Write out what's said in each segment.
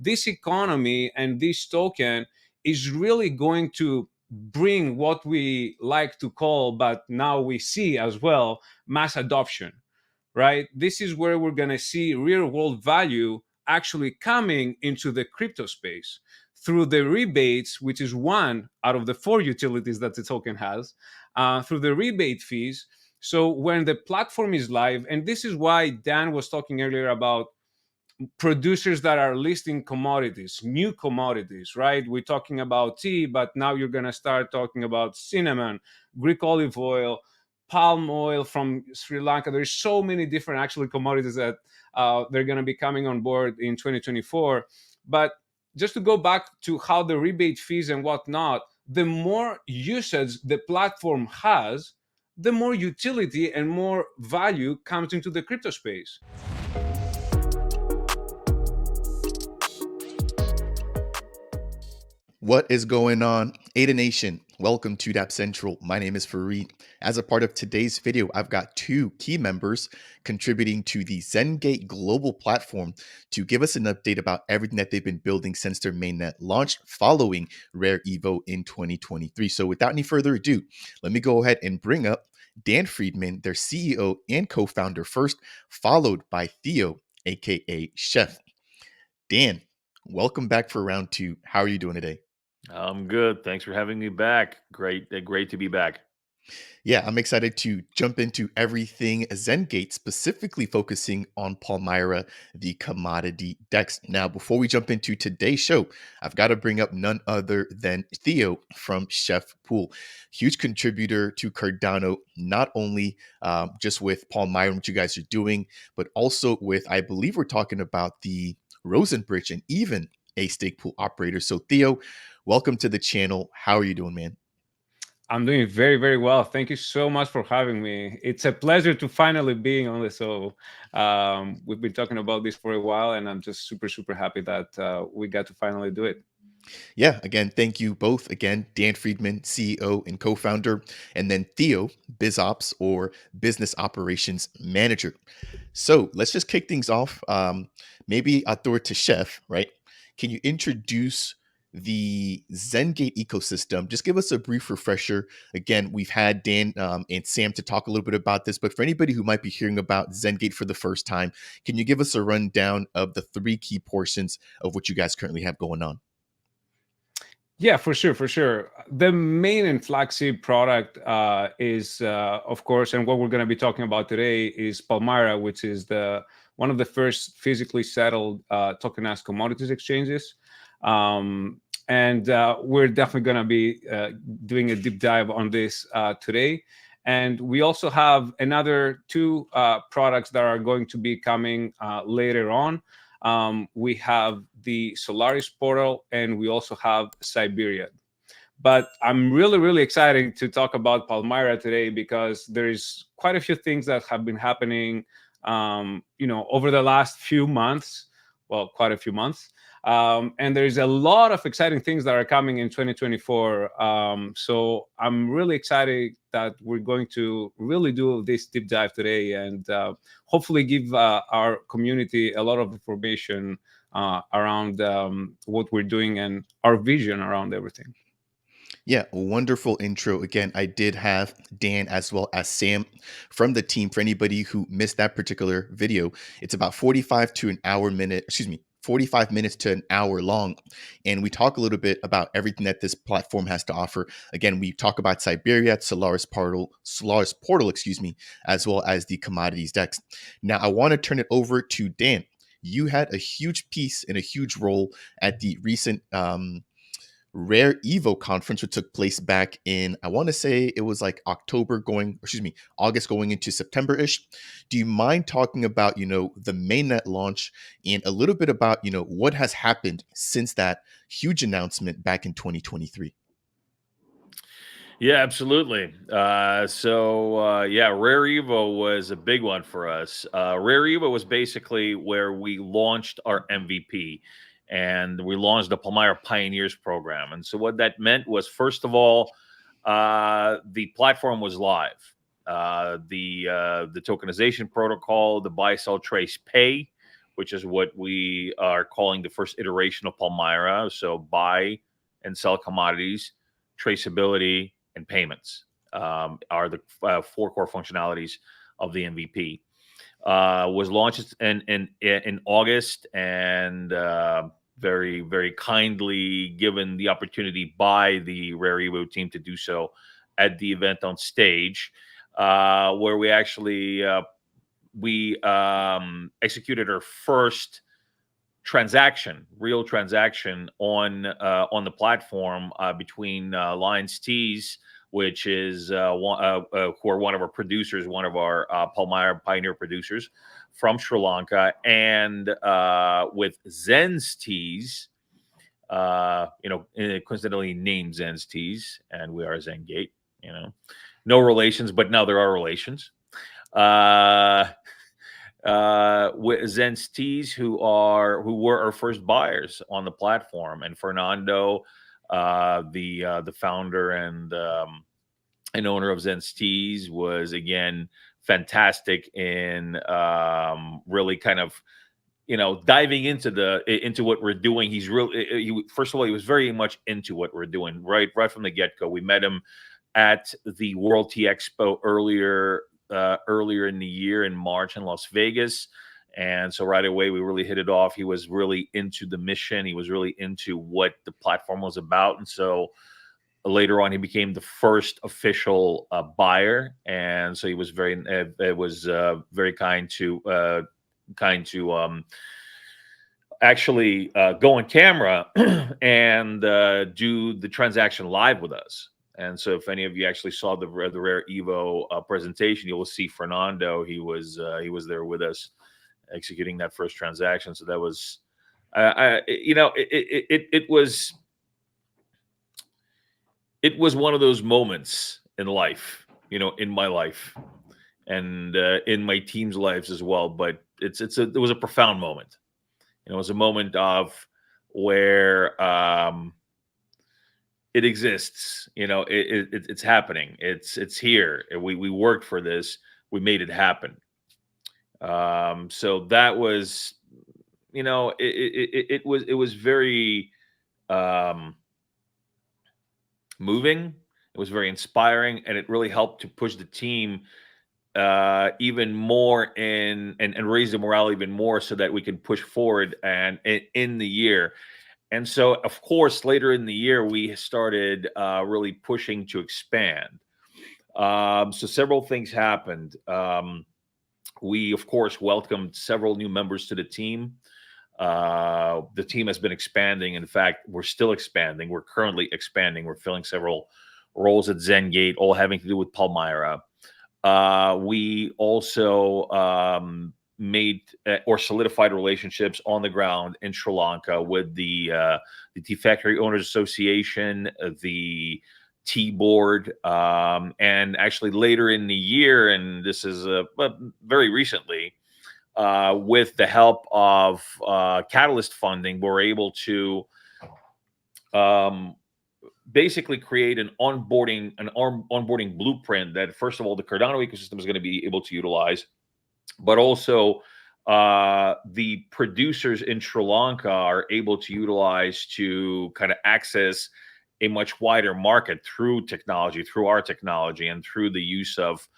this economy and this token is really going to bring what we like to call, but now we see as well, mass adoption, right? This is where we're going to see real world value actually coming into the crypto space through the rebates, which is one out of the 4 utilities that the token has, through the rebate fees. So when the platform is live, and this is why Dan was talking earlier about producers that are listing commodities, new commodities, right? We're talking about tea, but now you're going to start talking about cinnamon, Greek olive oil, palm oil from Sri Lanka. There's so many different actually commodities that they're going to be coming on board in 2024. But just to go back to how the rebate fees and whatnot, the more usage the platform has, the more utility and more value comes into the crypto space. What is going on, Ada Nation? Welcome to Dapp Central. My name is Fareed. As a part of today's video, I've got 2 key members contributing to the zenGate global platform to give us an update about everything that they've been building since their mainnet launched following Rare Evo in 2023. So without any further ado, let me go ahead and bring up Dan Friedman, their CEO and co-founder first, followed by Theo, aka Chef. Dan, welcome back for round 2. How are you doing today? I'm good. Thanks for having me back. Great to be back. Yeah, I'm excited to jump into everything zenGate, specifically focusing on Palmyra, the commodity DEX. Now, before we jump into today's show, I've got to bring up none other than Theo from Chef Pool, huge contributor to Cardano, not only just with Palmyra and what you guys are doing, but also with, I believe we're talking about the Rosenbridge and even a stake pool operator. So Theo, welcome to the channel. How are you doing, man? I'm doing very, very well. Thank you so much for having me. It's a pleasure to finally being on the show. We've been talking about this for a while, and I'm just super, super happy that we got to finally do it. Yeah, again, thank you both. Again, Dan Friedman, CEO and co-founder, and then Theo, BizOps or Business Operations Manager. So let's just kick things off. Maybe I'll throw it to Chef, right? Can you introduce the zenGate ecosystem? Just give us a brief refresher. Again, we've had Dan and Sam to talk a little bit about this, but for anybody who might be hearing about zenGate for the first time, can you give us a rundown of the 3 key portions of what you guys currently have going on? Yeah, for sure. The main and flagship product is, of course, and what we're going to be talking about today is Palmyra, which is one of the first physically settled tokenized commodities exchanges. And we're definitely going to be doing a deep dive on this today. And we also have another 2 products that are going to be coming later on. We have the Solaris Portal, and we also have Cyberiad. But I'm really, really excited to talk about Palmyra today because there's quite a few things that have been happening, over the last few months. Well, quite a few months. And there's a lot of exciting things that are coming in 2024. So I'm really excited that we're going to really do this deep dive today and hopefully give our community a lot of information around what we're doing and our vision around everything. Yeah, wonderful intro. Again, I did have Dan as well as Sam from the team. For anybody who missed that particular video, it's about 45 minutes to an hour long. And we talk a little bit about everything that this platform has to offer. Again, we talk about Cyberiad, Solaris Portal, as well as the Commodities DEX. Now, I want to turn it over to Dan. You had a huge piece and a huge role at the recent Rare Evo conference, which took place back in, I want to say it was like August going into September-ish. Do you mind talking about, the mainnet launch and a little bit about, what has happened since that huge announcement back in 2023? Yeah, absolutely. Rare Evo was a big one for us. Rare Evo was basically where we launched our MVP. And we launched the Palmyra Pioneers program. And so what that meant was, first of all, the platform was live. The tokenization protocol, the buy, sell, trace, pay which is what we are calling the first iteration of Palmyra. So buy and sell commodities, traceability, and payments are the 4 core functionalities of the MVP. Was launched in August, and very, very kindly given the opportunity by the Rare Evo team to do so at the event on stage, where we actually executed our first real transaction on the platform between Lions Teas, which is who are one of our producers, one of our Palmyra pioneer producers from Sri Lanka, and with Zen's Teas, coincidentally named Zen's Teas, and we are zenGate. No relations, but now there are relations. With Zen's Teas, who were our first buyers on the platform, and Fernando, the founder and owner of Zen's Teas, was again fantastic in really kind of diving into what we're doing. First of all, he was very much into what we're doing right from the get-go. We met him at the World Tea Expo earlier in the year in March in Las Vegas. And so right away, we really hit it off. He was really into the mission. He was really into what the platform was about. And so later on, he became the first official buyer. And so he was very kind to actually go on camera and do the transaction live with us. And so if any of you actually saw the Rare Evo presentation, you will see Fernando. He was there with us executing that first transaction. So that was, it was one of those moments in life, in my life and in my team's lives as well. But it was a profound moment. It was a moment of where it exists. It's happening. It's here. We worked for this. We made it happen. So that was, it was very moving. It was very inspiring, and it really helped to push the team even more and raise the morale even more, so that we can push forward and in the year. And so, of course, later in the year, we started really pushing to expand. So several things happened. We, of course, welcomed several new members to the team. The team has been expanding. In fact, we're still expanding. We're currently expanding. We're filling several roles at zenGate, all having to do with Palmyra. We also made or solidified relationships on the ground in Sri Lanka with the Tea Factory Owners Association, the Tea Board, and actually later in the year, and this is very recently, with the help of Catalyst funding, we're able to basically create an onboarding blueprint that, first of all, the Cardano ecosystem is going to be able to utilize, but also the producers in Sri Lanka are able to utilize to kind of access a much wider market through technology, through our technology, and through the use of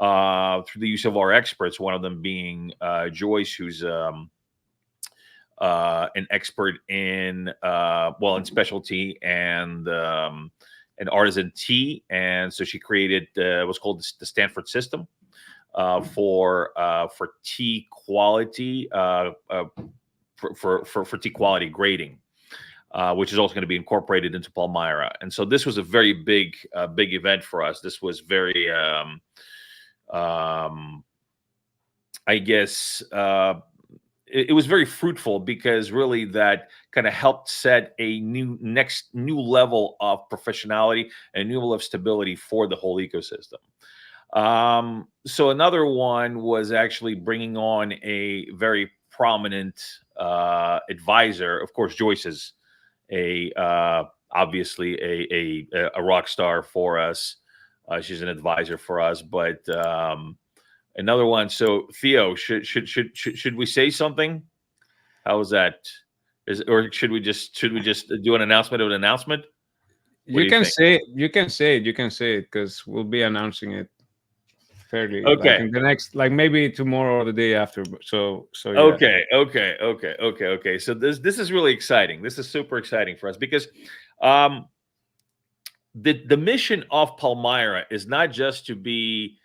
our experts. One of them being Joyce, who's an expert in specialty and artisan tea, and so she created what's called the Stanford system for tea quality, for tea quality grading, which is also going to be incorporated into Palmyra. And so this was a very big event for us. This was very, I guess, it was very fruitful, because really that kind of helped set a new level of professionality and a new level of stability for the whole ecosystem. So another one was actually bringing on a very prominent advisor. Of course, Joyce is obviously a rock star for us. She's an advisor for us, but another one. So Theo, should we say something? How was that? Or should we just do an announcement of an announcement? What do you think? You can say it because we'll be announcing it fairly like Okay. in the next, like maybe tomorrow or the day after. So yeah. Okay. So this is really exciting. This is super exciting for us because the mission of Palmyra is not just to be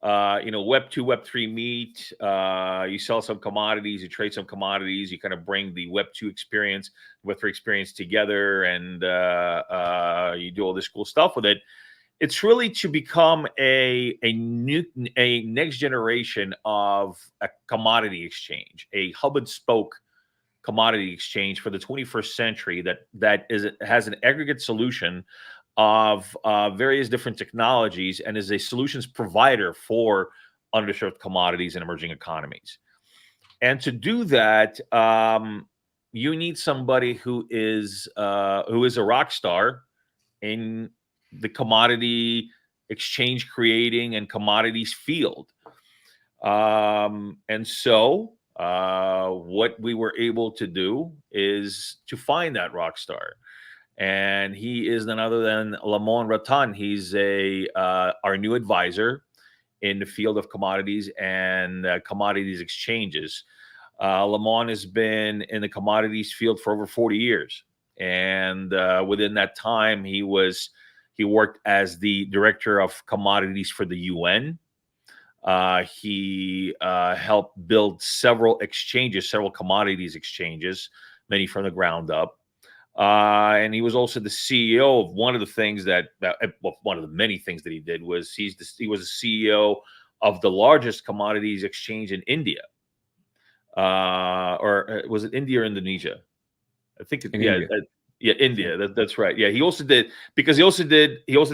Web 2, Web 3 meet. You sell some commodities, you trade some commodities, you kind of bring the Web 2 experience, Web 3 experience together, and you do all this cool stuff with it. It's really to become a next generation of a commodity exchange, a hub and spoke commodity exchange for the 21st century that has an aggregate solution of various different technologies and is a solutions provider for underserved commodities and emerging economies. And to do that, you need somebody who is a rock star in the commodity exchange creating and commodities field. And so what we were able to do is to find that rock star. And he is none other than Lamont Ratan. He's our new advisor in the field of commodities and commodities exchanges. Lamont has been in the commodities field for over 40 years. And within that time, he worked as the director of commodities for the UN. He helped build several commodities exchanges, many from the ground up. And he was also the CEO of one of the things one of the many things that he did was he was the CEO of the largest commodities exchange in India. Or was it India or Indonesia? I think India. India. That's right. Yeah, he also did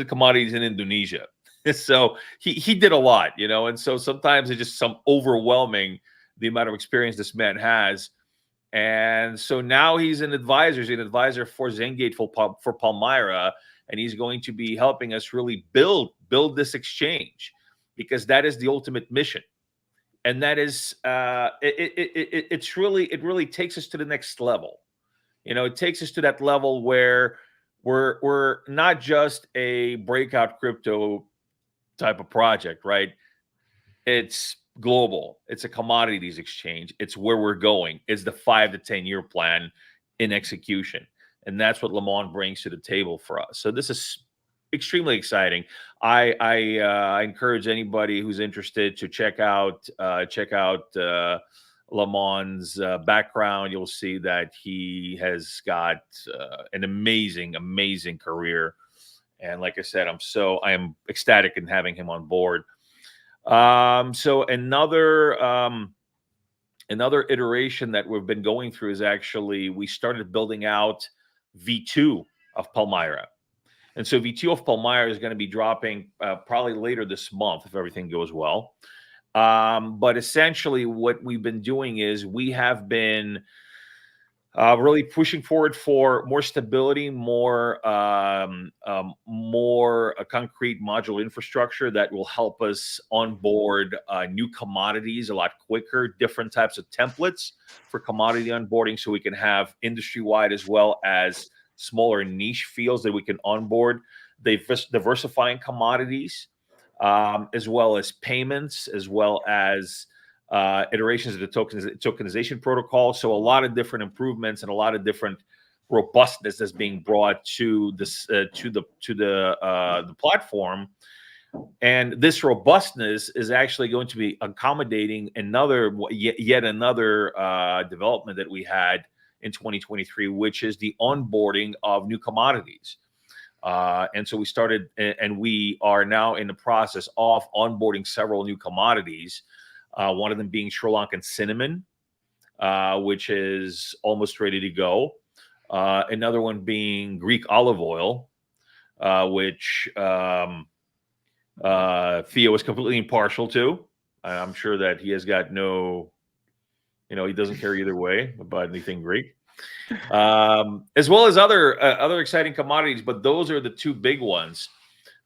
commodities in Indonesia. So he did a lot, and so sometimes it's just some overwhelming the amount of experience this man has. And so now he's an advisor. He's an advisor for zenGate for Palmyra, and he's going to be helping us really build this exchange, because that is the ultimate mission. And that is it really takes us to the next level. It takes us to that level where we're not just a breakout crypto type of project, right? It's global. It's a commodities exchange. It's where we're going. It's the 5 to 10 year plan in execution. And that's what Lamont brings to the table for us. So this is extremely exciting. I encourage anybody who's interested to check out Lamont's background. You'll see that he has got an amazing career. And like I said, I am ecstatic in having him on board. So another iteration that we've been going through is actually we started building out V2 of Palmyra. And so V2 of Palmyra is going to be dropping probably later this month if everything goes well. But essentially what we've been doing is we have been really pushing forward for more stability, more concrete modular infrastructure that will help us onboard new commodities a lot quicker, different types of templates for commodity onboarding, so we can have industry-wide as well as smaller niche fields that we can onboard, diversifying commodities, as well as payments, as well as iterations of the tokenization protocol. So a lot of different improvements and a lot of different robustness that's being brought to this to the platform. And this robustness is actually going to be accommodating yet another development that we had in 2023, which is the onboarding of new commodities. And so we started, and we are now in the process of onboarding several new commodities. One of them being Sri Lankan cinnamon, which is almost ready to go. Another one being Greek olive oil, which Theo is completely impartial to. I'm sure that he has got he doesn't care either way about anything Greek. As well as other exciting commodities, but those are the two big ones.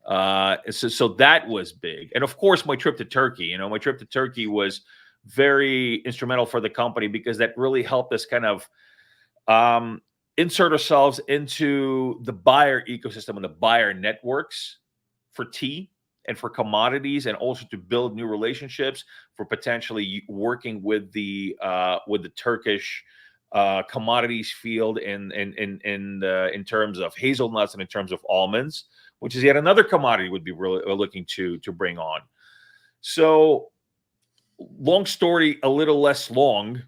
So that was big. And of course, my trip to Turkey, my trip to Turkey was very instrumental for the company, because that really helped us kind of insert ourselves into the buyer ecosystem and the buyer networks for tea and for commodities, and also to build new relationships for potentially working with the Turkish commodities field in terms of hazelnuts and in terms of almonds, which is yet another commodity we'd be really looking to bring on. So, long story, a little less long,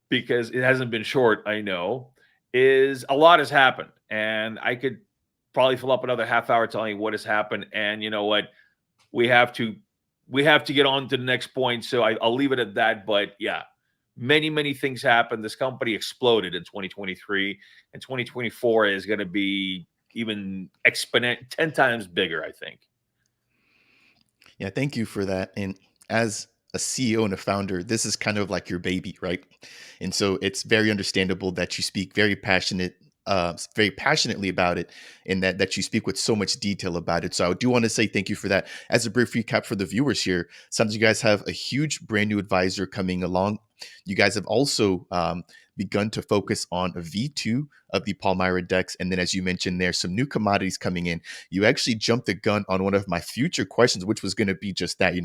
because it hasn't been short, I know, is a lot has happened. And I could probably fill up another half hour telling you what has happened. And you know what? We have to get on to the next point. So I'll leave it at that. But yeah, many things happened. This company exploded in 2023, and 2024 is going to be even 10 times bigger, I think. Yeah, thank you for that. And as a CEO and a founder, this is kind of like your baby, right? And so it's very understandable that you speak very passionately about it, and that you speak with so much detail about it. So I do want to say thank you for that. As a brief recap for the viewers here, sounds you guys have a huge brand new advisor coming along. You guys have also begun to focus on a V2 of the Palmyra DEX. And then, as you mentioned, there's some new commodities coming in. You actually jumped the gun on one of my future questions, which was going to be just that,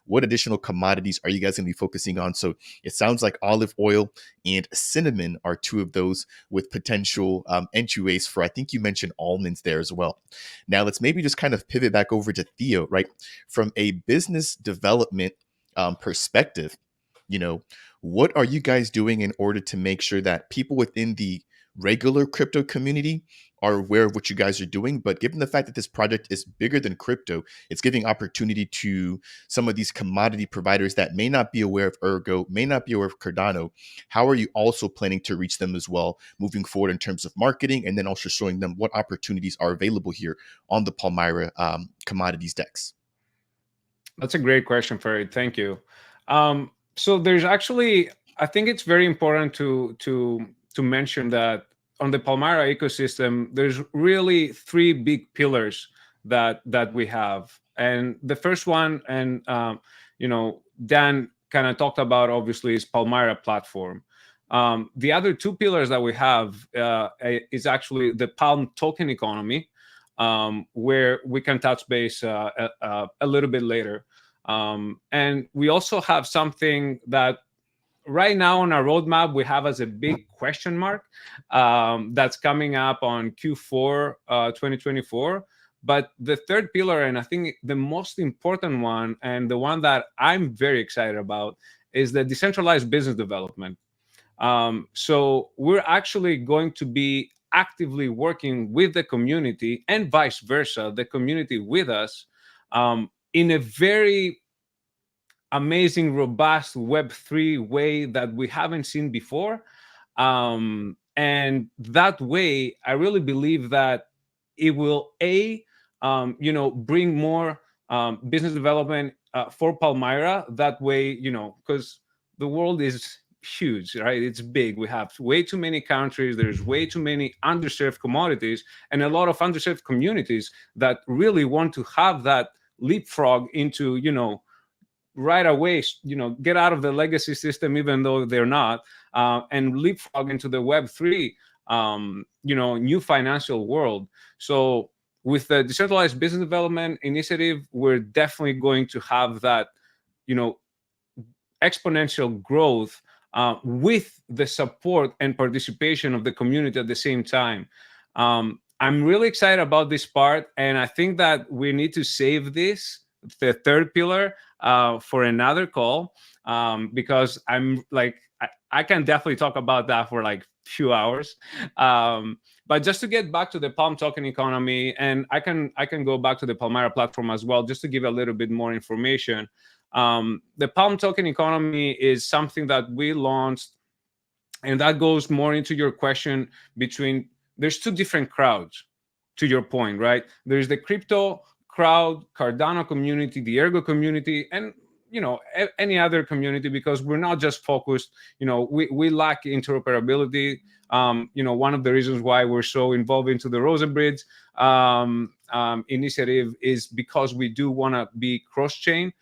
what additional commodities are you guys going to be focusing on? So it sounds like olive oil and cinnamon are two of those, with potential entryways for, I think you mentioned almonds there as well. Now let's maybe just kind of pivot back over to Theo, right? From a business development perspective, what are you guys doing in order to make sure that people within the regular crypto community are aware of what you guys are doing? But given the fact that this project is bigger than crypto, it's giving opportunity to some of these commodity providers that may not be aware of Ergo, may not be aware of Cardano. How are you also planning to reach them as well moving forward in terms of marketing, and then also showing them what opportunities are available here on the Palmyra Commodities DEX? That's a great question, Farid. Thank you. So there's actually, I think it's very important to mention that on the Palmyra ecosystem, there's really three big pillars that we have. And the first one, and Dan kind of talked about, obviously, is Palmyra platform. The other two pillars that we have is actually the Palm token economy, where we can touch base a little bit later. And we also have something that right now on our roadmap we have as a big question mark, that's coming up on Q4 2024. But the third pillar, and I think the most important one, and the one that I'm very excited about, is the decentralized business development. So we're actually going to be actively working with the community, and vice versa, the community with us, in a very amazing, robust Web3 way that we haven't seen before. And that way, I really believe that it will, bring more business development for Palmyra. That way, because the world is huge, right? It's big. We have way too many countries. There's way too many underserved commodities, and a lot of underserved communities that really want to have that leapfrog into, right away, get out of the legacy system, even though they're not, and leapfrog into the Web3, new financial world. So with the decentralized business development initiative, we're definitely going to have that, exponential growth with the support and participation of the community at the same time. I'm really excited about this part, and I think that we need to save this, the third pillar, for another call, because I can definitely talk about that for like few hours. But just to get back to the Palm token economy, and I can go back to the Palmyra platform as well, just to give a little bit more information. The Palm token economy is something that we launched, and that goes more into your question between, there's two different crowds, to your point, right? There's the crypto crowd, Cardano community, the Ergo community, and any other community, because we're not just focused, we lack interoperability. One of the reasons why we're so involved into the Rosenbridge initiative is because we do want to be cross-chain.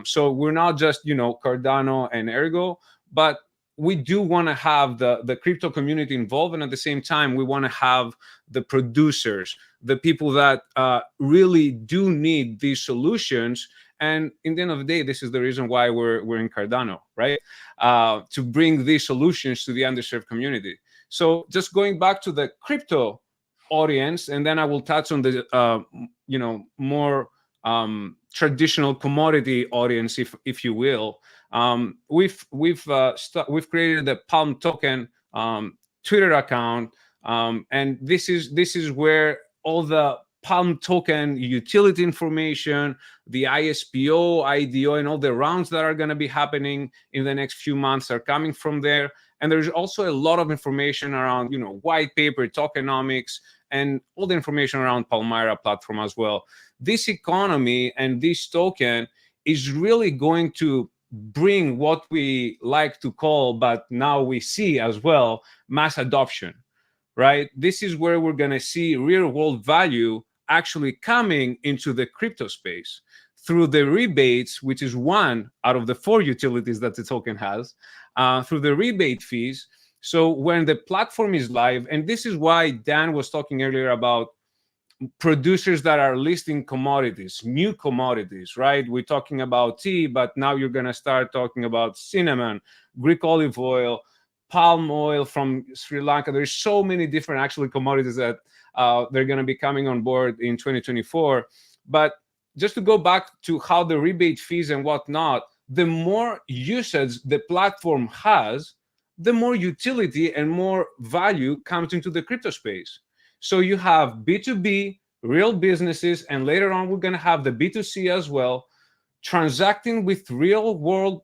So we're not just, Cardano and Ergo, but we do want to have the crypto community involved, and at the same time, we want to have the producers, the people that really do need these solutions. And in the end of the day, this is the reason why we're in Cardano, right? To bring these solutions to the underserved community. So just going back to the crypto audience, and then I will touch on the more traditional commodity audience, if you will. We've created the Palm token Twitter account, and this is where all the Palm token utility information, the ISPO, IDO, and all the rounds that are going to be happening in the next few months are coming from there. And there's also a lot of information around, white paper, tokenomics, and all the information around Palmyra platform as well. This economy and this token is really going to bring what we like to call, but now we see as well, mass adoption, right? This is where we're going to see real world value actually coming into the crypto space through the rebates, which is one out of the 4 utilities that the token has, through the rebate fees. So when the platform is live, and this is why Dan was talking earlier about producers that are listing commodities, new commodities, right? We're talking about tea, but now you're going to start talking about cinnamon, Greek olive oil, palm oil from Sri Lanka. There's so many different actually commodities that they're going to be coming on board in 2024. But just to go back to how the rebate fees and whatnot, the more usage the platform has, the more utility and more value comes into the crypto space. So you have B2B, real businesses, and later on we're going to have the B2C as well, transacting with real world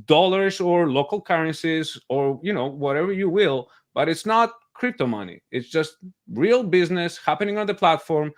dollars or local currencies or, whatever you will, but it's not crypto money. It's just real business happening on the platform.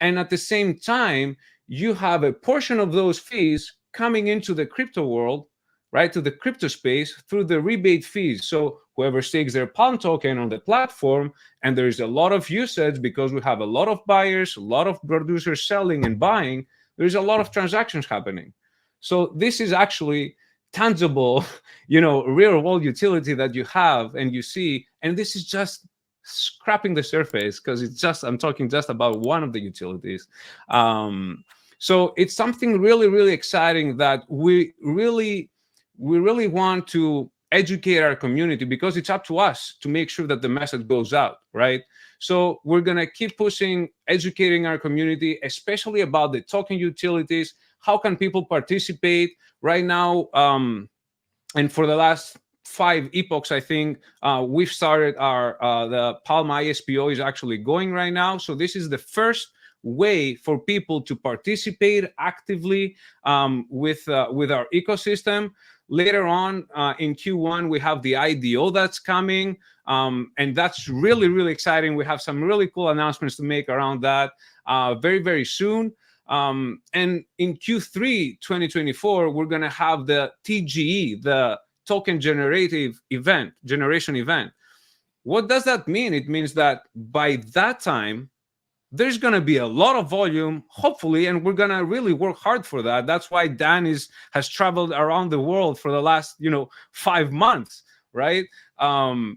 And at the same time, you have a portion of those fees coming into the crypto world, right, to the crypto space through the rebate fees. So whoever stakes their Palm token on the platform, and there's a lot of usage because we have a lot of buyers, a lot of producers selling and buying, there's a lot of transactions happening. So this is actually tangible, real world utility that you have and you see, and this is just scrapping the surface because I'm talking just about one of the utilities. So it's something really, really exciting that we really want to educate our community, because it's up to us to make sure that the message goes out, right? So we're going to keep pushing, educating our community, especially about the token utilities. How can people participate right now? And for the last 5 epochs, I think we've started the Palm ISPO is actually going right now. So this is the first way for people to participate actively with our ecosystem. Later on in Q1, we have the IDO that's coming, and that's really, really exciting. We have some really cool announcements to make around that very, very soon. And in Q3 2024, we're going to have the TGE, the token generation event. What does that mean? It means that by that time, there's going to be a lot of volume, hopefully, and we're going to really work hard for that. That's why Dan has traveled around the world for the last 5 months, right?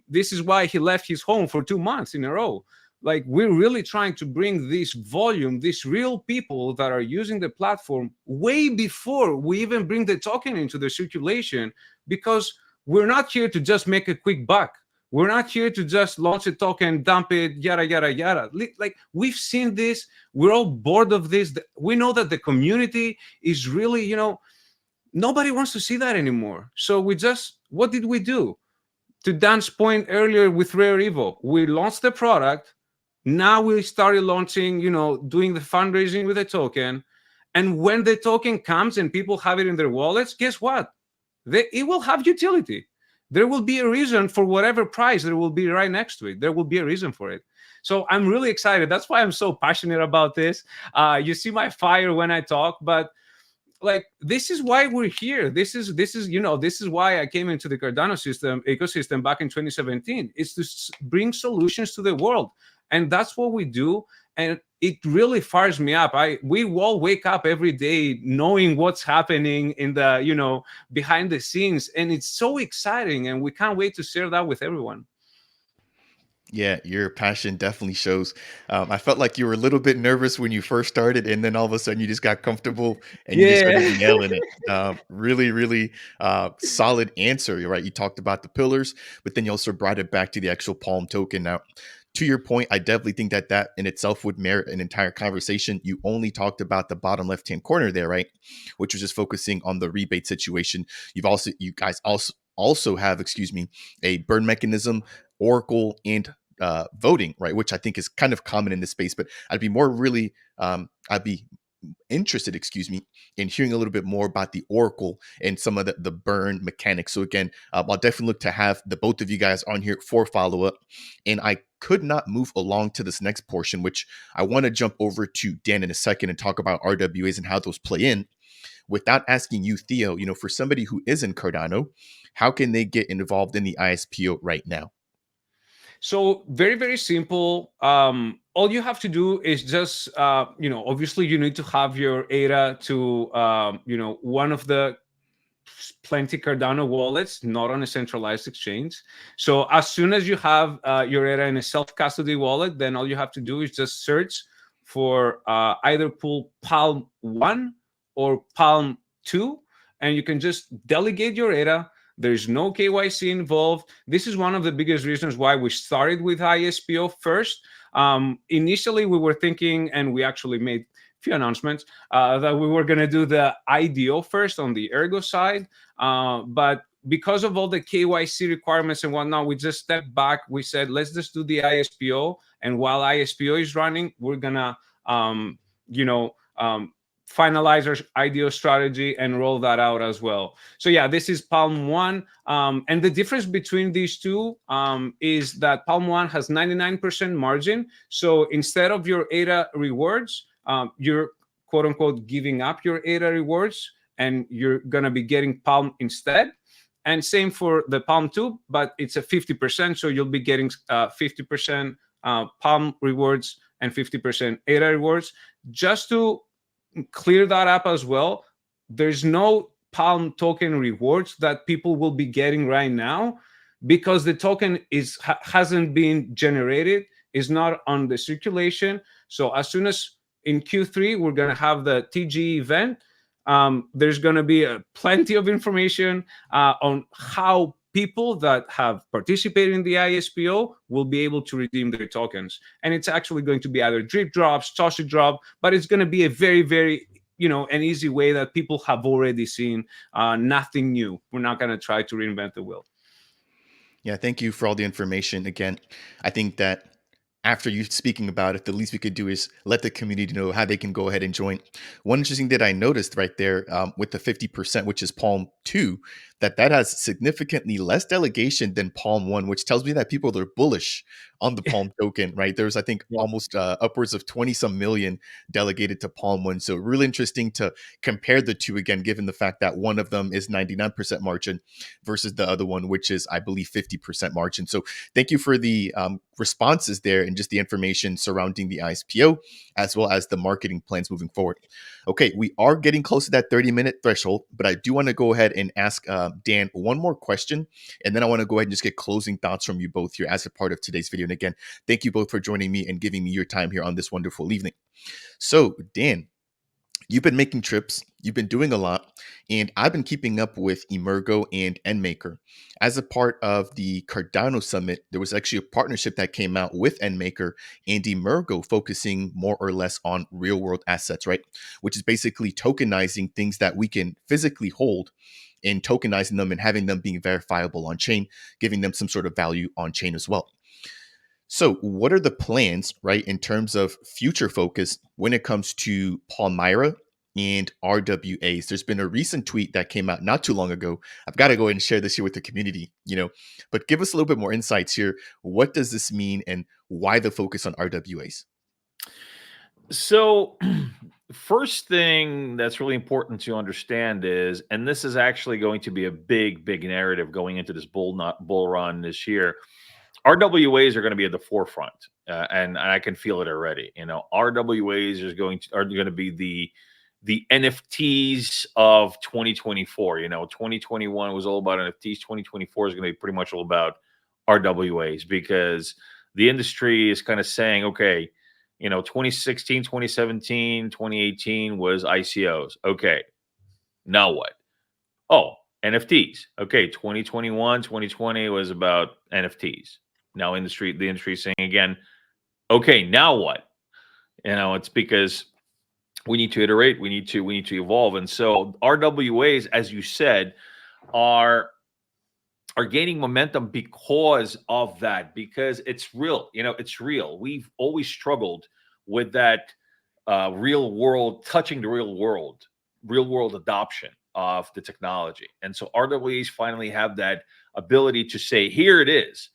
This is why he left his home for 2 months in a row. Like, we're really trying to bring this volume, these real people that are using the platform way before we even bring the token into the circulation, because we're not here to just make a quick buck. We're not here to just launch a token, dump it, yada, yada, yada. Like, we've seen this. We're all bored of this. We know that the community is really, nobody wants to see that anymore. So what did we do? To Dan's point earlier with Rare Evo, we launched the product. Now we started launching, doing the fundraising with the token. And when the token comes and people have it in their wallets, guess what? It will have utility. There will be a reason for whatever price there will be right next to it. There will be a reason for it. So I'm really excited. That's why I'm so passionate about this. You see my fire when I talk, but like, this is why we're here. This is why I came into the Cardano ecosystem back in 2017. It's to bring solutions to the world. And that's what we do. And it really fires me up. We all wake up every day knowing what's happening in the, behind the scenes. And it's so exciting. And we can't wait to share that with everyone. Yeah, your passion definitely shows. I felt like you were a little bit nervous when you first started, and then all of a sudden you just got comfortable and you just started Yeah. nailing it. Really, really solid answer. You're right. You talked about the pillars, but then you also brought it back to the actual Palm token. Now, to your point, I definitely think that that in itself would merit an entire conversation. You only talked about the bottom left-hand corner there, right? Which was just focusing on the rebate situation. You guys also have, excuse me, a burn mechanism, Oracle, and voting, right? Which I think is kind of common in this space, but I'd be interested, excuse me, in hearing a little bit more about the Oracle and some of the burn mechanics. So again, I'll definitely look to have the both of you guys on here for follow-up. And I could not move along to this next portion, which I want to jump over to Dan in a second and talk about RWAs and how those play in. Without asking you, Theo, for somebody who is in Cardano, how can they get involved in the ISPO right now? So very, very simple. All you have to do is just, obviously you need to have your ADA to, one of the plenty Cardano wallets, not on a centralized exchange. So as soon as you have your ADA in a self-custody wallet, then all you have to do is just search for either pool Palm 1 or Palm 2, and you can just delegate your ADA. There's no KYC involved. This is one of the biggest reasons why we started with ISPO first. Initially, we were thinking, and we actually made few announcements that we were going to do the IDO first on the Ergo side. But because of all the KYC requirements and whatnot, we just stepped back. We said, let's just do the ISPO. And while ISPO is running, we're going to, finalize our IDO strategy and roll that out as well. So yeah, this is Palm 1. And the difference between these two is that Palm 1 has 99% margin. So instead of your ADA rewards, you're quote unquote giving up your ADA rewards and you're going to be getting Palm instead. And same for the Palm 2, but it's a 50%. So you'll be getting 50% Palm rewards and 50% ADA rewards. Just to clear that up as well, there's no Palm token rewards that people will be getting right now because the token hasn't been generated, is not on the circulation. So as soon as in Q3 we're going to have the TG event, there's going to be plenty of information on how people that have participated in the ISPO will be able to redeem their tokens. And it's actually going to be either drip drops, Toshi drop, but it's going to be a very, very, an easy way that people have already seen. Nothing new. We're not going to try to reinvent the wheel. Yeah, thank you for all the information. Again, I think that after you speaking about it, the least we could do is let the community know how they can go ahead and join. One interesting that I noticed right there with the 50%, which is Palm 2, that has significantly less delegation than Palm 1, which tells me that people are bullish on the Palm token, right? There's, I think, almost upwards of 20 some million delegated to Palm 1. So really interesting to compare the two again, given the fact that one of them is 99% margin versus the other one, which is, I believe, 50% margin. So thank you for the responses there and just the information surrounding the ISPO, as well as the marketing plans moving forward. Okay, we are getting close to that 30-minute threshold, but I do want to go ahead and ask Dan one more question, and then I want to go ahead and just get closing thoughts from you both here as a part of today's video. And again, thank you both for joining me and giving me your time here on this wonderful evening. So, Dan, you've been making trips, you've been doing a lot, and I've been keeping up with Emergo and NMaker. As a part of the Cardano Summit, there was actually a partnership that came out with NMaker and Emergo, focusing more or less on real-world assets, right? Which is basically tokenizing things that we can physically hold and tokenizing them and having them being verifiable on chain, giving them some sort of value on chain as well. So what are the plans, right, in terms of future focus when it comes to Palmyra and RWAs? There's been a recent tweet that came out not too long ago. I've got to go ahead and share this here with the community, but give us a little bit more insights here. What does this mean and why the focus on RWAs? So first thing that's really important to understand is, and this is actually going to be a big, big narrative going into this bull run this year, RWAs are going to be at the forefront, and I can feel it already. RWAs are going to be the NFTs of 2024. 2021 was all about NFTs. 2024 is going to be pretty much all about RWAs, because the industry is kind of saying, okay, 2016, 2017, 2018 was ICOs. Okay, now what? Oh, NFTs. Okay, 2021, 2020 was about NFTs. Now the industry is saying again, okay, now what? It's because we need to iterate, we need to evolve. And so RWAs, as you said, are gaining momentum because of that, because it's real. It's real. We've always struggled with that real world, touching the real world adoption of the technology. And so RWAs finally have that ability to say, here it is.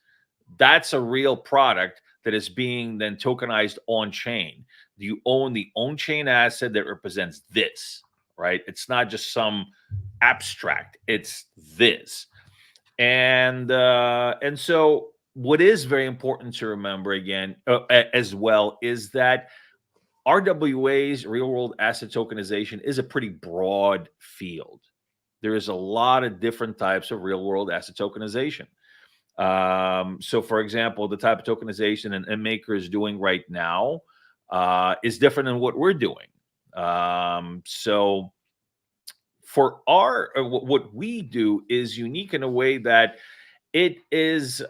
That's a real product that is being then tokenized on chain. You own the on-chain asset that represents this, right? It's not just some abstract, it's this. And so what is very important to remember again, as well, is that RWAs, real world asset tokenization, is a pretty broad field. There is a lot of different types of real world asset tokenization. So for example, the type of tokenization an M-Maker is doing right now is different than what we're doing. So for what we do is unique in a way that it is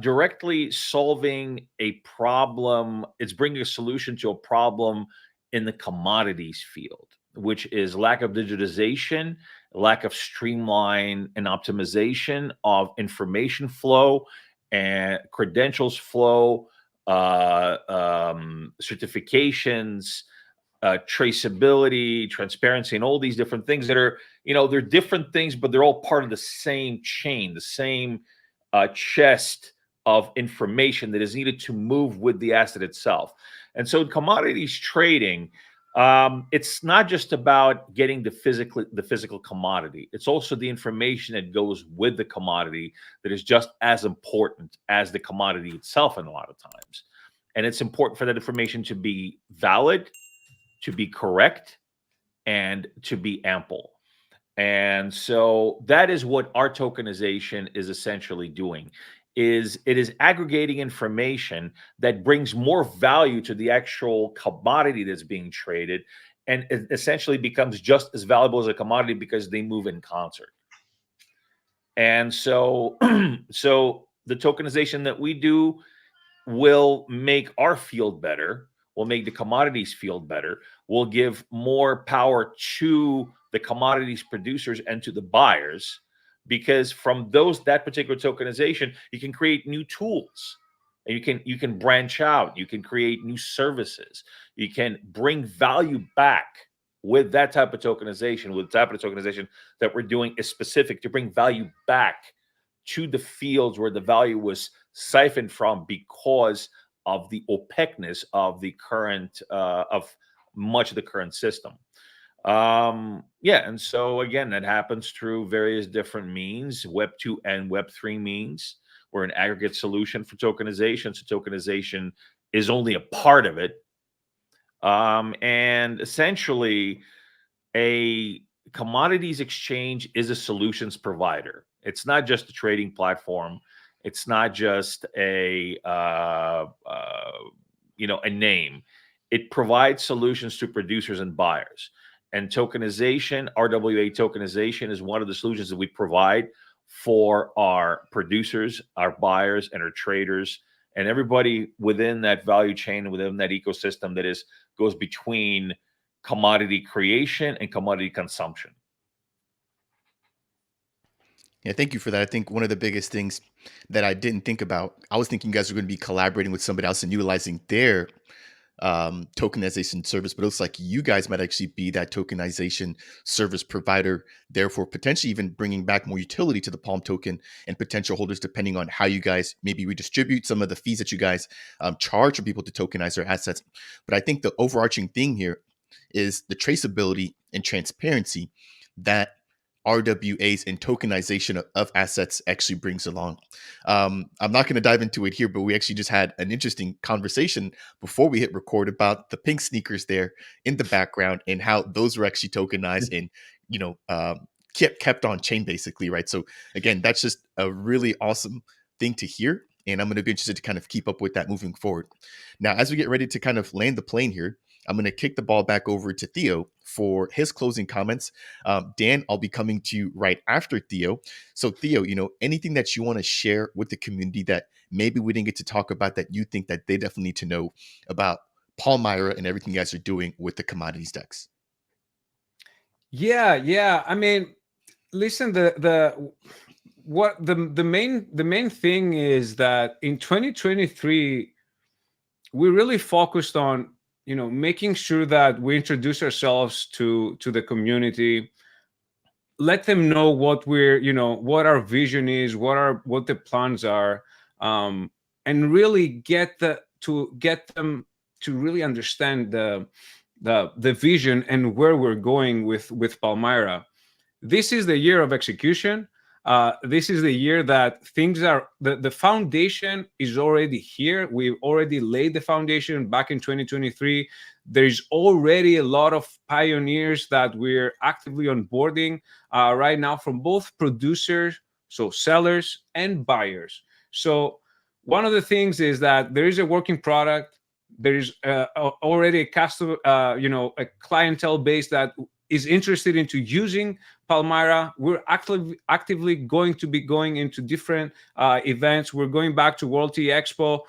directly solving a problem. It's bringing a solution to a problem in the commodities field, which is lack of digitization, lack of streamline and optimization of information flow and credentials flow, certifications, traceability, transparency, and all these different things that are, they're different things, but they're all part of the same chain, the same chest of information that is needed to move with the asset itself. And so in commodities trading, it's not just about getting the physical commodity. It's also the information that goes with the commodity that is just as important as the commodity itself in a lot of times. And it's important for that information to be valid, to be correct, and to be ample. And so that is what our tokenization is essentially doing. It is aggregating information that brings more value to the actual commodity that's being traded, and it essentially becomes just as valuable as a commodity because they move in concert. And so so the tokenization that we do will make our field better, will make the commodities field better, will give more power to the commodities producers and to the buyers, because from that particular tokenization, you can create new tools, and you can branch out, you can create new services, you can bring value back with that type of tokenization. With the type of tokenization that we're doing is specific to bring value back to the fields where the value was siphoned from because of the opaqueness of the current of much of the current system. And so again, that happens through various different means, Web 2 and Web 3 means. We're an aggregate solution for tokenization. So tokenization is only a part of it. And essentially, a commodities exchange is a solutions provider. It's not just a trading platform. It's not just a name. It provides solutions to producers and buyers. And tokenization, RWA tokenization, is one of the solutions that we provide for our producers, our buyers, and our traders, and everybody within that value chain, within that ecosystem that goes between commodity creation and commodity consumption. Yeah, thank you for that. I think one of the biggest things that I didn't think about, I was thinking you guys were going to be collaborating with somebody else and utilizing their tokenization service, but it looks like you guys might actually be that tokenization service provider, therefore potentially even bringing back more utility to the Palm token and potential holders, depending on how you guys maybe redistribute some of the fees that you guys charge for people to tokenize their assets. But I think the overarching thing here is the traceability and transparency that RWAs and tokenization of assets actually brings along. I'm not going to dive into it here, but we actually just had an interesting conversation before we hit record about the pink sneakers there in the background and how those were actually tokenized and, kept on chain basically, right? So again, that's just a really awesome thing to hear. And I'm going to be interested to kind of keep up with that moving forward. Now, as we get ready to kind of land the plane here, I'm going to kick the ball back over to Theo for his closing comments. Dan, I'll be coming to you right after Theo. So Theo, anything that you want to share with the community that maybe we didn't get to talk about that you think that they definitely need to know about Palmyra and everything you guys are doing with the Commodities DEX? Yeah. I mean, listen, the main thing is that in 2023 we really focused on making sure that we introduce ourselves to the community, let them know what what our vision is, what the plans are, and really get them to really understand the vision and where we're going with Palmyra. This is the year of execution. This is the year that the foundation is already here. We've already laid the foundation back in 2023. There's already a lot of pioneers that we're actively onboarding right now from both producers, so sellers and buyers. So one of the things is that there is a working product. There's already a customer, a clientele base that is interested into using Palmyra. We're actively going to be going into different events. We're going back to World Tea Expo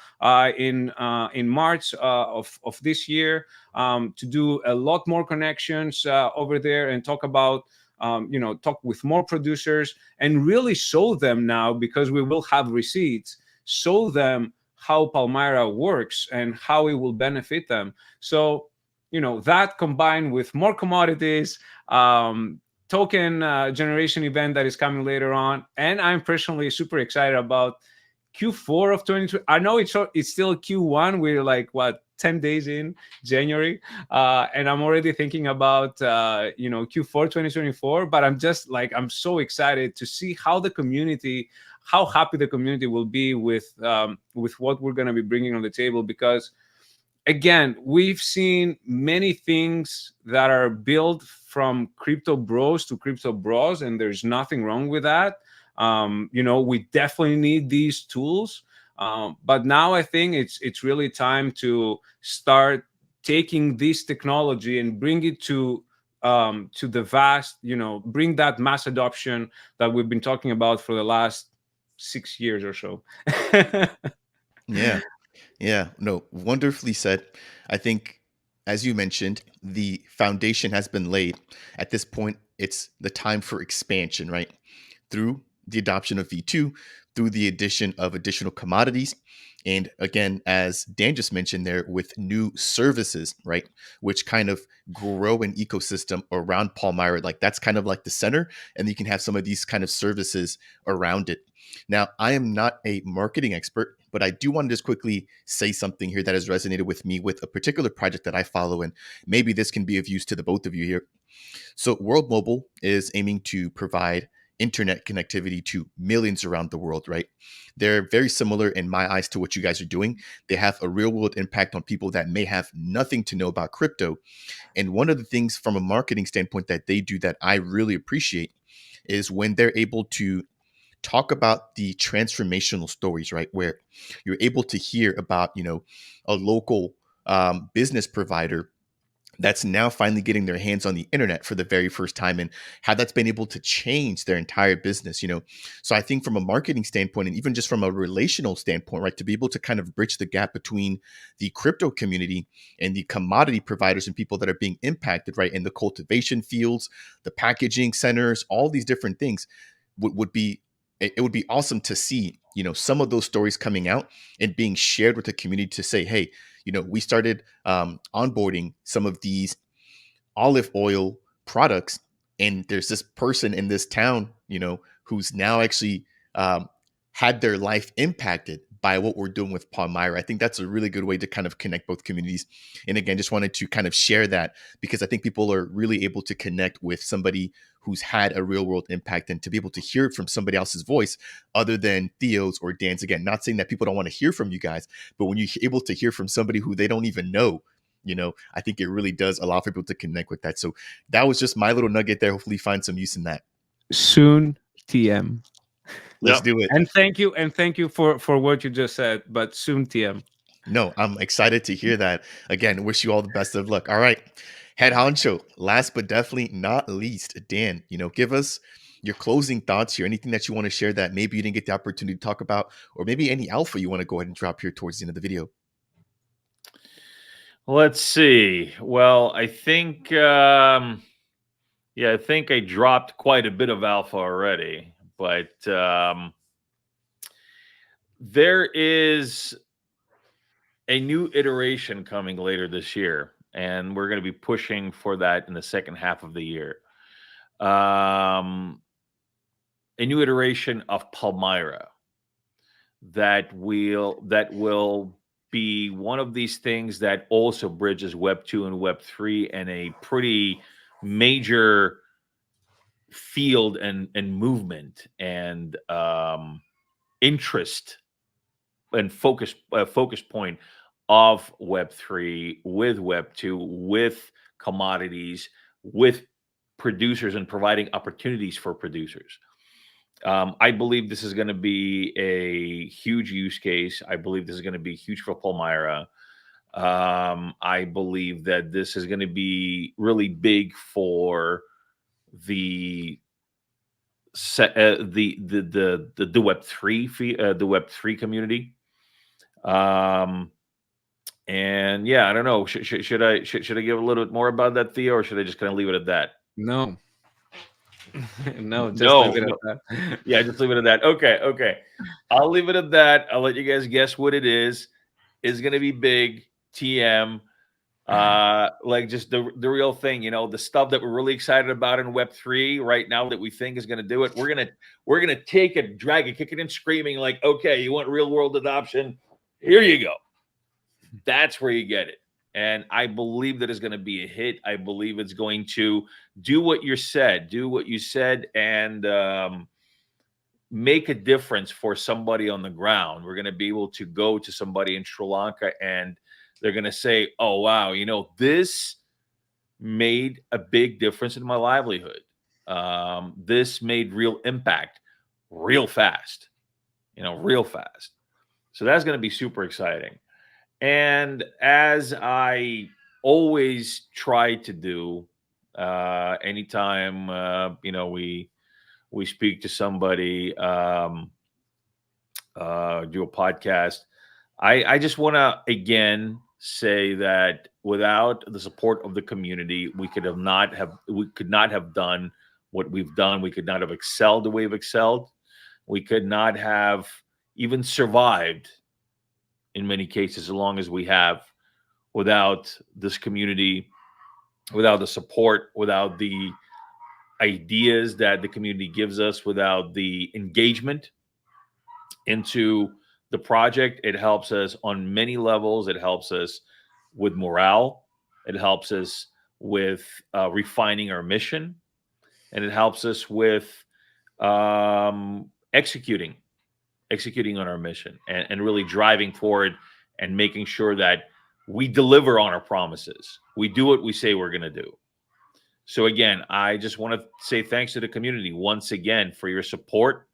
in March of this year to do a lot more connections over there and talk about talk with more producers and really show them now, because we will have receipts, show them how Palmyra works and how it will benefit them. So that combined with more commodities, token generation event that is coming later on, and I'm personally super excited about Q4 of 2020. I know it's still Q1. We're like 10 days in January, and I'm already thinking about Q4 2024. But I'm so excited to see how happy the community will be with what we're going to be bringing on the table, because again, we've seen many things that are built from crypto bros to crypto bros, and there's nothing wrong with that. We definitely need these tools, but now I think it's really time to start taking this technology and bring it to the vast, bring that mass adoption that we've been talking about for the last 6 years or so. Yeah, no, wonderfully said. I think, as you mentioned, the foundation has been laid. At this point, it's the time for expansion, right? Through the adoption of V2, through the addition of additional commodities. And again, as Dan just mentioned there, with new services, right? Which kind of grow an ecosystem around Palmyra. Like that's kind of like the center. And you can have some of these kind of services around it. Now, I am not a marketing expert, but I do want to just quickly say something here that has resonated with me with a particular project that I follow. And maybe this can be of use to the both of you here. So World Mobile is aiming to provide internet connectivity to millions around the world, right? They're very similar in my eyes to what you guys are doing. They have a real world impact on people that may have nothing to know about crypto. And one of the things from a marketing standpoint that they do that I really appreciate is when they're able to talk about the transformational stories, right? Where you're able to hear about, a local business provider that's now finally getting their hands on the internet for the very first time and how that's been able to change their entire business. So I think from a marketing standpoint and even just from a relational standpoint, right, to be able to kind of bridge the gap between the crypto community and the commodity providers and people that are being impacted, right, in the cultivation fields, the packaging centers, all these different things would be it would be awesome to see, some of those stories coming out and being shared with the community to say, hey, we started onboarding some of these olive oil products, and there's this person in this town, who's now actually had their life impacted by what we're doing with Palmyra. I think that's a really good way to kind of connect both communities. And again, just wanted to kind of share that because I think people are really able to connect with somebody who's had a real world impact, and to be able to hear it from somebody else's voice other than Theo's or Dan's. Again, not saying that people don't want to hear from you guys, but when you're able to hear from somebody who they don't even know, I think it really does allow people to connect with that. So that was just my little nugget there. Hopefully find some use in that. Soon TM. Let's Yep. do it. And thank you for what you just said, but soon TM. No, I'm excited to hear that. Again, wish you all the best of luck. All right. Head honcho, last but definitely not least, Dan, give us your closing thoughts here. Anything that you want to share that maybe you didn't get the opportunity to talk about, or maybe any alpha you want to go ahead and drop here towards the end of the video. Let's see. Well, I think, I think I dropped quite a bit of alpha already, but there is a new iteration coming later this year, and we're going to be pushing for that in the second half of the year. A new iteration of Palmyra that will be one of these things that also bridges Web 2 and Web 3 and a pretty major field and movement and interest and focus point of Web 3 with Web 2, with commodities, with producers, and providing opportunities for producers. I believe this is going to be a huge use case. I believe this is going to be huge for Palmyra. I believe that this is going to be really big for the Web 3 the Web 3 community. And yeah, I don't know. Should I give a little bit more about that, Theo, or should I just kind of leave it at that? No. No, just leave it at that. Yeah, just leave it at that. Okay. I'll leave it at that. I'll let you guys guess what it is. It's gonna be big. TM. Like just the real thing, the stuff that we're really excited about in Web 3 right now that we think is gonna do it. We're gonna take it, drag it, kick it and screaming, like, okay, you want real world adoption? Here you go. That's where you get it. And I believe that it's going to be a hit. I believe it's going to do what you said, and make a difference for somebody on the ground. We're going to be able to go to somebody in Sri Lanka and they're going to say, oh, wow, this made a big difference in my livelihood. This made real impact real fast, real fast. So that's going to be super exciting. And as I always try to do, anytime we speak to somebody, do a podcast, I just want to again say that without the support of the community, we could not have done what we've done. We could not have excelled the way we've excelled. We could not have even survived in many cases, as long as we have, without this community, without the support, without the ideas that the community gives us, without the engagement into the project. It helps us on many levels. It helps us with morale. It helps us with refining our mission. And it helps us with executing on our mission and really driving forward and making sure that we deliver on our promises. We do what we say we're going to do. So again, I just want to say thanks to the community once again for your support.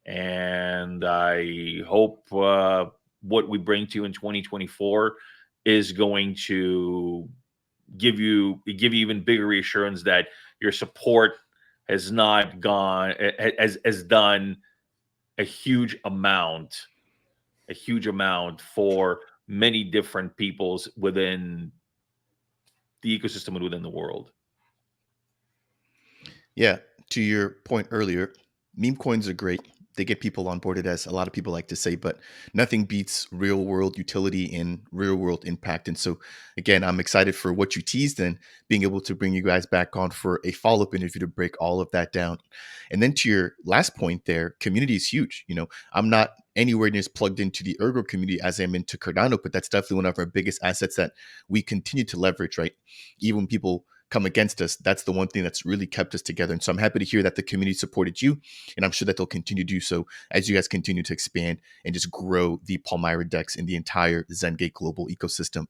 And I hope what we bring to you in 2024 is going to give you even bigger reassurance that your support has done a huge amount for many different peoples within the ecosystem and within the world. Yeah, to your point earlier, meme coins are great. They get people onboarded, as a lot of people like to say, but nothing beats real world utility and real world impact. And so, again, I'm excited for what you teased and being able to bring you guys back on for a follow-up interview to break all of that down. And then to your last point there, community is huge. I'm not anywhere near as plugged into the Ergo community as I am into Cardano, but that's definitely one of our biggest assets that we continue to leverage, right? Even when people come against us, that's the one thing that's really kept us together. And so I'm happy to hear that the community supported you, and I'm sure that they'll continue to do so as you guys continue to expand and just grow the Palmyra DEX in the entire zenGate global ecosystem.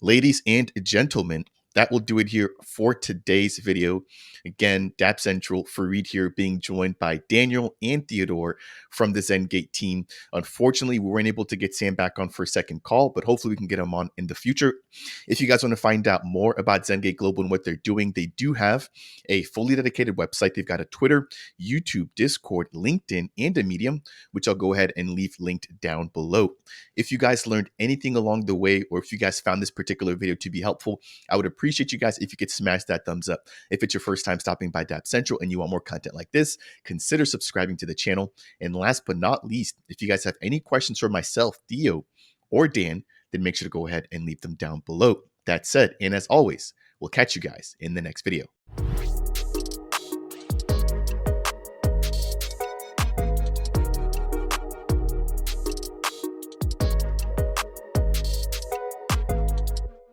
Ladies and gentlemen, that will do it here for today's video. Again, Dapp Central, Fareed here, being joined by Daniel and Theodore from the zenGate team. Unfortunately, we weren't able to get Sam back on for a second call, but hopefully we can get him on in the future. If you guys want to find out more about zenGate Global and what they're doing, they do have a fully dedicated website. They've got a Twitter, YouTube, Discord, LinkedIn, and a Medium, which I'll go ahead and leave linked down below. If you guys learned anything along the way, or if you guys found this particular video to be helpful, I would appreciate you guys if you could smash that thumbs up. If it's your first time stopping by Dapp Central and you want more content like this, consider subscribing to the channel. And last but not least, if you guys have any questions for myself, Theo, or Dan, then make sure to go ahead and leave them down below. That said, and as always, we'll catch you guys in the next video.